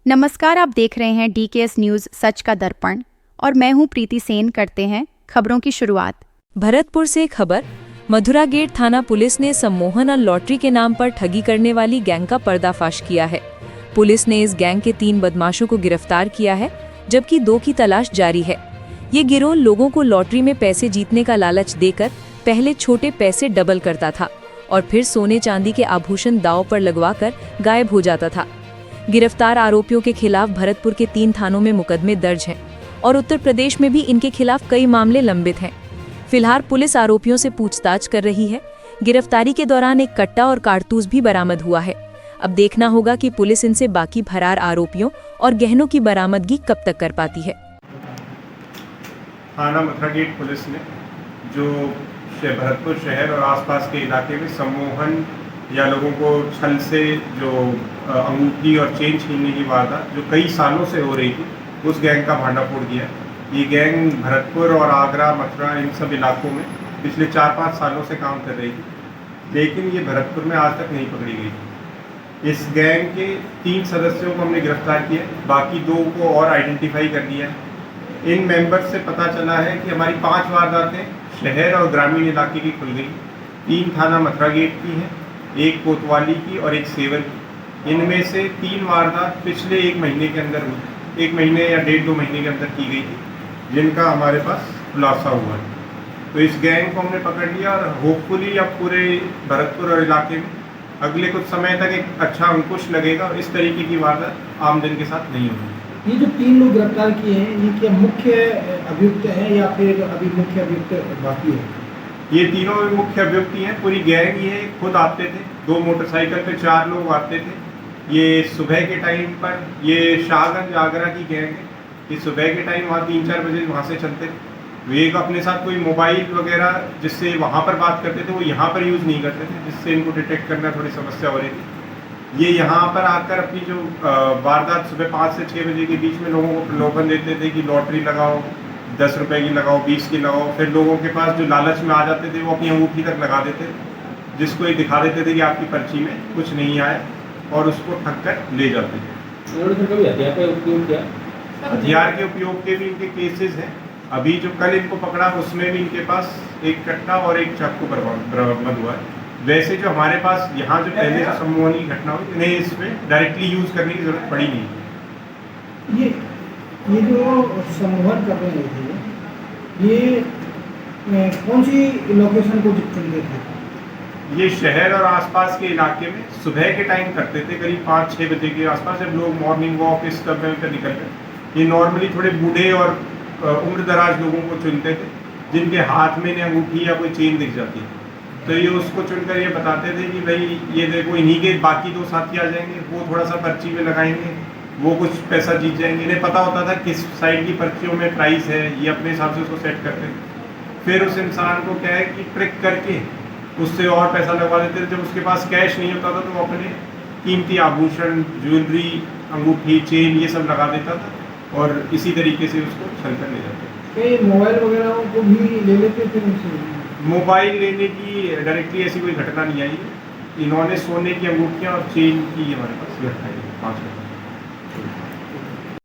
नमस्कार, आप देख रहे हैं DKS न्यूज सच का दर्पण और मैं हूं प्रीति सेन। करते हैं खबरों की शुरुआत। भरतपुर से खबर। मथुरा गेट थाना पुलिस ने सम्मोहन और लॉटरी के नाम पर ठगी करने वाली गैंग का पर्दाफाश किया है। पुलिस ने इस गैंग के 3 बदमाशों को गिरफ्तार किया है, जबकि 2 की तलाश जारी है। ये गिरोह लोगों को लॉटरी में पैसे जीतने का लालच देकर पहले छोटे पैसे डबल करता था और फिर सोने चांदी के आभूषण दांव पर लगवाकर गायब हो जाता था। गिरफ्तार आरोपियों के खिलाफ भरतपुर के 3 थानों में मुकदमे दर्ज हैं और उत्तर प्रदेश में भी इनके खिलाफ कई मामले लंबित हैं। फिलहाल पुलिस आरोपियों से पूछताछ कर रही है। गिरफ्तारी के दौरान एक कट्टा और कारतूस भी बरामद हुआ है। अब देखना होगा कि पुलिस इनसे बाकी फरार आरोपियों और गहनों की बरामदगी कब तक कर पाती है। थाना मथुरा गेट पुलिस ने जो भरतपुर शहर और आसपास के इलाके में सम्मोहन या लोगों को छल से जो अंगूठी और चेन छीनने की वारदात जो कई सालों से हो रही थी, उस गैंग का भांडाफोड़ किया। ये गैंग भरतपुर और आगरा, मथुरा इन सब इलाकों में पिछले 4-5 सालों से काम कर रही थी, लेकिन ये भरतपुर में आज तक नहीं पकड़ी गई थी। इस गैंग के 3 सदस्यों को हमने गिरफ्तार किया, बाकी 2 को और आइडेंटिफाई कर लिया। इन मेंबर्स से पता चला है कि हमारी 5 वारदातें शहर और ग्रामीण इलाके की खुल गई। 3 थाना मथुरा गेट की हैं, 1 कोतवाली की और 1 सेवर की। इनमें से 3 वारदात पिछले 1 महीने के अंदर हुई, 1 महीने या 1.5-2 महीने के अंदर की गई थी, जिनका हमारे पास खुलासा हुआ है। तो इस गैंग को हमने पकड़ लिया और होपफुली अब पूरे भरतपुर और इलाके में अगले कुछ समय तक एक अच्छा अंकुश लगेगा और इस तरीके की वारदात आम दिन के साथ नहीं होगी। ये जो 3 लोग गिरफ्तार किए हैं, ये क्या मुख्य अभियुक्त हैं या फिर अभी मुख्य अभियुक्त बाकी है? ये तीनों मुख्य अभियुक्ति हैं। पूरी गैंग ये खुद आते थे, 2 मोटरसाइकिल पे 4 लोग आते थे। ये सुबह के टाइम पर, ये शाहगंज आगरा की गैंग है, ये सुबह के टाइम वहाँ 3-4 बजे वहाँ से चलते थे। एक अपने साथ कोई मोबाइल वगैरह जिससे वहाँ पर बात करते थे, वो यहाँ पर यूज़ नहीं करते थे, जिससे इनको डिटेक्ट करना थोड़ी समस्या हो रही थी। ये यहाँ पर आकर अपनी जो वारदात सुबह 5 से 6 बजे के बीच में लोगों को प्रलोभन देते थे कि लॉटरी लगाओ, 10 रुपए की लगाओ, 20 की लगाओ। फिर लोगों के पास जो लालच में आ जाते थे, वो अपनी अंगूठी तक लगा देते, जिसको ये दिखा देते थे कि आपकी पर्ची में कुछ नहीं आया, और उसको ठग कर ले जाते थे। कभी हथियार का उपयोग किया? हथियार के उपयोग के भी इनके केसेस हैं। अभी जो कल इनको पकड़ा उसमें भी इनके पास एक कट्टा और एक चाकू बरामद हुआ है। वैसे जो हमारे पास यहाँ जो पहले जो सम्मोहन की घटना हुई, इन्हें इसमें डायरेक्टली यूज़ करने की जरूरत पड़ी नहीं। ये जो सम्मोहन कर रहे थे, ये कौन सी लोकेशन को चुनते थे? ये शहर और आसपास के इलाके में सुबह के टाइम करते थे, करीब 5-6 बजे के आसपास, जब लोग मॉर्निंग वॉक इस समय पर निकलते। ये नॉर्मली थोड़े बूढ़े और उम्र दराज लोगों को चुनते थे, जिनके हाथ में अंगूठी या कोई चेन दिख जाती है, तो ये उसको चुनकर ये बताते थे कि भाई ये देखो, इन्हीं के बाकी 2 साथी आ जाएंगे, वो थोड़ा सा पर्ची में लगाएंगे, वो कुछ पैसा जीत जाएंगे। इन्हें पता होता था किस साइड की पर्चियों में प्राइस है, ये अपने हिसाब से उसको सेट करते थे। फिर उस इंसान को क्या है कि ट्रिक करके उससे और पैसा लगवा देते थे। जब उसके पास कैश नहीं होता था तो वो अपने कीमती आभूषण, ज्वेलरी, अंगूठी, चेन ये सब लगा देता था और इसी तरीके से उसको छल कर ले जाते थे। कई मोबाइल वगैरह को भी ले लेते थे उनसे? मोबाइल लेने की डायरेक्टली ऐसी कोई घटना नहीं आई है। इन्होंने सोने की अंगूठियाँ और चेन की हमारे पास घटना है 5 घटना।